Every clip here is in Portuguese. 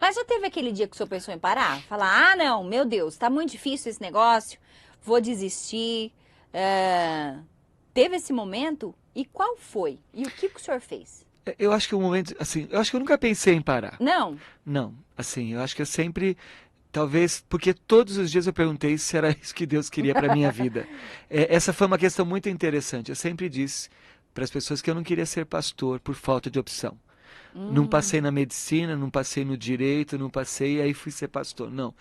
Mas já teve aquele dia que o senhor pensou em parar? Falar, ah, não, meu Deus, tá muito difícil esse negócio, vou desistir. Teve esse momento? E qual foi? E o que que o senhor fez? Eu acho que o momento, assim, eu acho que eu nunca pensei em parar. Não? Não, assim, eu acho que eu sempre, talvez, porque todos os dias eu perguntei se era isso que Deus queria para minha vida. Essa foi uma questão muito interessante. Eu sempre disse para as pessoas que eu não queria ser pastor por falta de opção. Não passei Hum, na medicina, não passei no direito, não passei e aí fui ser pastor. Não,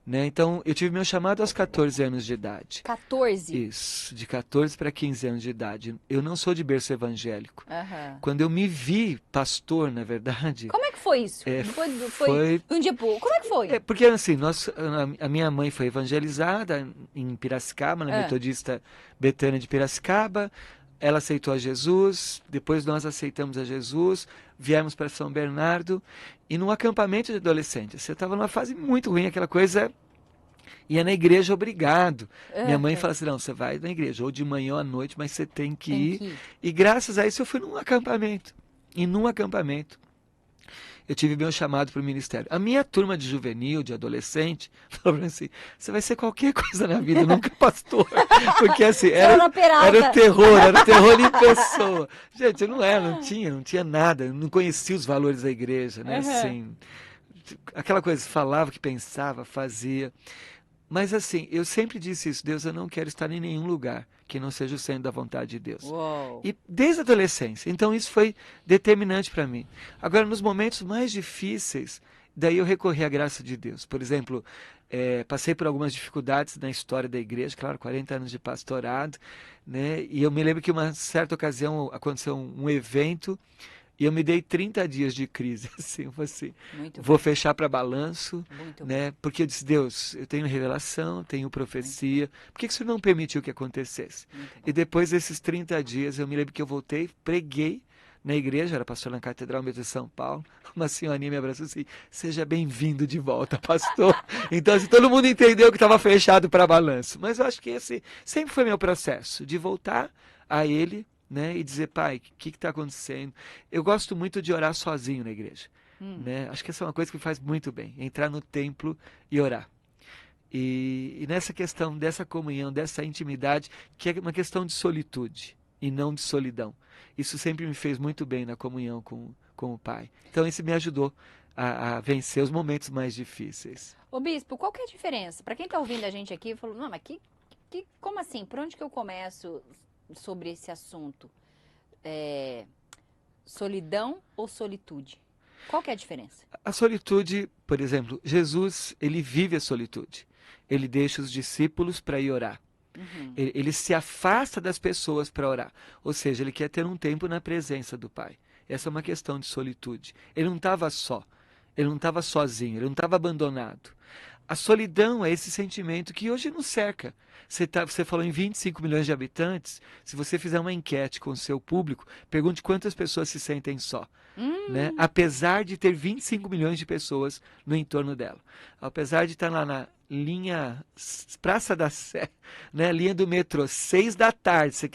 né? Então, eu tive meu chamado aos 14 anos de idade. 14. Isso, de 14 para 15 anos de idade. Eu não sou de berço evangélico. Aham. Quando eu me vi pastor, na verdade, Como é que foi isso? Foi foi de um dia pro outro. Como é que foi? porque assim, a minha mãe foi evangelizada em Piracicaba, na Ah, Metodista Betânia de Piracicaba. Ela aceitou a Jesus, depois nós aceitamos a Jesus, viemos para São Bernardo e num acampamento de adolescentes. Você estava numa fase muito ruim, aquela coisa, ia na igreja obrigado. Minha mãe ah, fala assim, não, você vai na igreja, ou de manhã ou à noite, mas você tem que tem ir. que ir. E graças a isso eu fui num acampamento. E num acampamento eu tive meu chamado para o ministério. A minha turma de juvenil, de adolescente, falou para mim assim: você vai ser qualquer coisa na vida, nunca pastor. Porque assim, Senhora na Peralta. era o terror em pessoa. Gente, eu não era, não tinha nada, eu não conhecia os valores da igreja, né? Aham. Assim, aquela coisa, falava que pensava, fazia. Mas assim, eu sempre disse isso: Deus, eu não quero estar em nenhum lugar que não seja o centro da vontade de Deus. Uou. E desde a adolescência. Então isso foi determinante para mim. Agora, nos momentos mais difíceis, daí eu recorri à graça de Deus. Por exemplo, passei por algumas dificuldades na história da igreja, claro, 40 anos de pastorado, né? E eu me lembro que uma certa ocasião aconteceu um evento e eu me dei 30 dias de crise, assim, eu falei assim, Muito vou bom. fechar para balanço, Muito bom. né? Porque eu disse, Deus, eu tenho revelação, tenho Muito bom. profecia, por que que o Senhor não permitiu que acontecesse? Muito E bom. depois desses 30 dias, eu me lembro que eu voltei, preguei na igreja, era pastor na Catedral Metodista de São Paulo, uma senhorinha me abraçou assim, seja bem-vindo de volta, pastor. Então, assim, todo mundo entendeu que estava fechado para balanço. Mas eu acho que esse sempre foi meu processo, de voltar a ele, né, e dizer, pai, o que está acontecendo? Eu gosto muito de orar sozinho na igreja, Hum. né? Acho que essa é uma coisa que me faz muito bem, entrar no templo e orar. E nessa questão dessa comunhão, dessa intimidade, que é uma questão de solitude e não de solidão. Isso sempre me fez muito bem na comunhão com o Pai. Então isso me ajudou a vencer os momentos mais difíceis. Ô, bispo, qual que é a diferença? Pra quem tá ouvindo a gente aqui, falou, não, mas como assim? Por onde que eu começo sobre esse assunto? É, solidão ou solitude? Qual que é a diferença? A solitude, por exemplo, Jesus, ele vive a solitude. Ele deixa os discípulos para ir orar. Uhum. Ele se afasta das pessoas para orar. Ou seja, ele quer ter um tempo na presença do Pai. Essa é uma questão de solitude. Ele não estava só. Ele não estava sozinho. Ele não estava abandonado. A solidão é esse sentimento que hoje nos cerca. Você falou em 25 milhões de habitantes. Se você fizer uma enquete com o seu público, pergunte quantas pessoas se sentem só. Né? Hum, Apesar de ter 25 milhões de pessoas no entorno dela. Apesar de estar lá na linha Praça da Sé, né? Linha do metrô, 6 da tarde. Você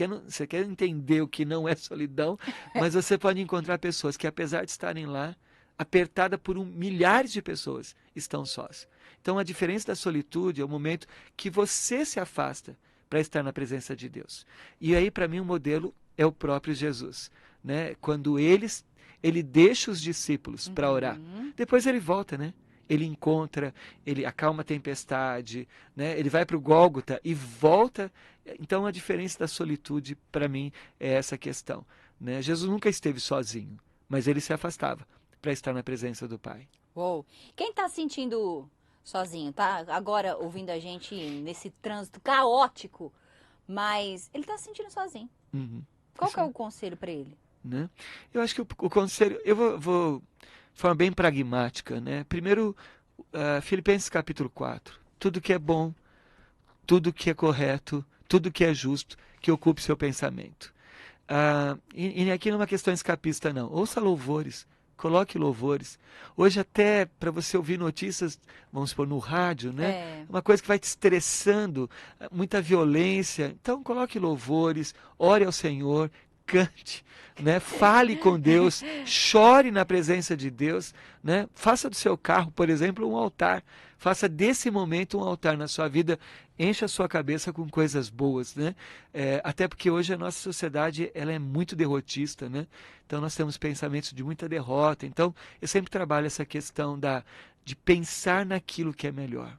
quer entender o que não é solidão, mas você pode encontrar pessoas que, apesar de estarem lá, apertada por milhares de pessoas, estão sós. Então a diferença da solitude é o momento que você se afasta para estar na presença de Deus. E aí, para mim, o modelo é o próprio Jesus. Né? Quando ele deixa os discípulos para orar. uhum. Depois ele volta, né? Ele encontra, ele acalma a tempestade, né? Ele vai para o Gólgota e volta. Então a diferença da solitude, para mim, é essa questão. Né? Jesus nunca esteve sozinho, mas ele se afastava para estar na presença do Pai. Uou. Quem tá sentindo sozinho, tá agora ouvindo a gente nesse trânsito caótico, mas ele tá se sentindo sozinho. Uhum. Qual Isso que é é, o conselho pra ele? né? Eu acho que o conselho, eu vou de forma bem pragmática, né? Primeiro, Filipenses capítulo 4. Tudo que é bom, tudo que é correto, tudo que é justo, que ocupe seu pensamento. E aqui não é uma questão escapista, não. Ouça louvores, coloque louvores. Hoje até para você ouvir notícias, vamos supor, no rádio, né? É, Uma coisa que vai te estressando, muita violência. Então coloque louvores, ore ao Senhor, cante, né? Fale com Deus, chore na presença de Deus, né? Faça do seu carro, por exemplo, um altar. Faça desse momento um altar na sua vida, encha a sua cabeça com coisas boas, né? Até porque hoje a nossa sociedade ela é muito derrotista, né? Então nós temos pensamentos de muita derrota. Então eu sempre trabalho essa questão de pensar naquilo que é melhor.